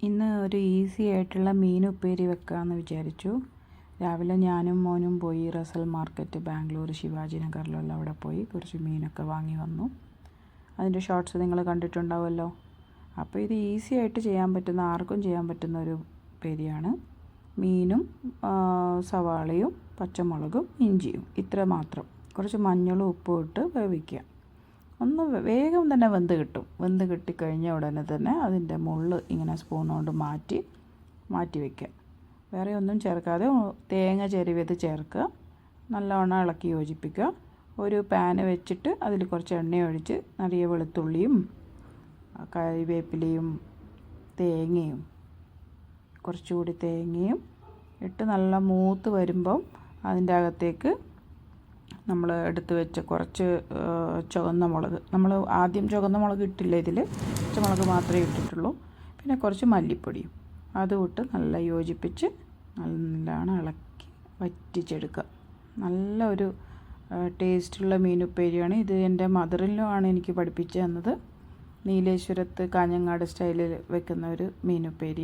ഇന്ന് ഒരു ഈസി ആയിട്ടുള്ള മീൻ ഉപ്പേരി വെക്കാമെന്ന് വിചാരിച്ചു. രാവിലെ ഞാനും മോനും പോയി റസൽ മാർക്കറ്റ് ബാംഗ്ലൂർ ശിവാജി നഗറിലുള്ള അവിടെ പോയി കുറച്ച് മീനൊക്കെ വാങ്ങി വന്നു. അതിൻ്റെ ഷോർട്സ് നിങ്ങൾ കണ്ടിട്ടുണ്ടാവുമല്ലോ. അപ്പോൾ ഇത് ഈസി ആയിട്ട് ചെയ്യാൻ പറ്റുന്ന, ആർക്കും ചെയ്യാൻ പറ്റുന്ന ഒരു ഉപ്പേരിയാണ്. മീനും സവാളയും പച്ചമുളകും ഇഞ്ചിയും ഇത്ര മാത്രം, കുറച്ച് മഞ്ഞളും ഉപ്പും ഇട്ട് വേവിക്കുക. ഒന്ന് വേഗം തന്നെ വെന്ത് കിട്ടിക്കഴിഞ്ഞ ഉടനെ തന്നെ അതിൻ്റെ മുള്ള് ഇങ്ങനെ സ്പൂൺ കൊണ്ട് മാറ്റി വയ്ക്കുക. വേറെ ഒന്നും ചേർക്കാതെ തേങ്ങ ചെരുവിയത് ചേർക്കുക. നല്ലവണ്ണം ഇളക്കി യോജിപ്പിക്കുക. ഒരു പാന് വെച്ചിട്ട് അതിൽ കുറച്ച് എണ്ണ ഒഴിച്ച് നിറയെ വെളുത്തുള്ളിയും കറിവേപ്പിലയും തേങ്ങയും കുറച്ചുകൂടി തേങ്ങയും ഇട്ട് നല്ല മൂത്ത് വരുമ്പം അതിൻ്റെ അകത്തേക്ക് നമ്മൾ എടുത്ത് വെച്ച കുറച്ച് ചുവന്ന മുളക്, നമ്മൾ ആദ്യം ചുവന്ന മുളക് ഇട്ടില്ല, ഇതിൽ പച്ചമുളക് മാത്രമേ ഇട്ടിട്ടുള്ളൂ. പിന്നെ കുറച്ച് മല്ലിപ്പൊടിയും അതും ഇട്ട് നല്ല യോജിപ്പിച്ച് നല്ലോണം ഇളക്കി വറ്റിച്ചെടുക്കുക. നല്ലൊരു ടേസ്റ്റുള്ള മീനുപ്പേരിയാണ് ഇത്. എൻ്റെ മദറിലോ ആണ് എനിക്ക് പഠിപ്പിച്ചു തന്നത്. നീലേശ്വരത്ത് കാഞ്ഞങ്ങാട് സ്റ്റൈലിൽ വെക്കുന്ന ഒരു മീനുപ്പേരിയാണ്.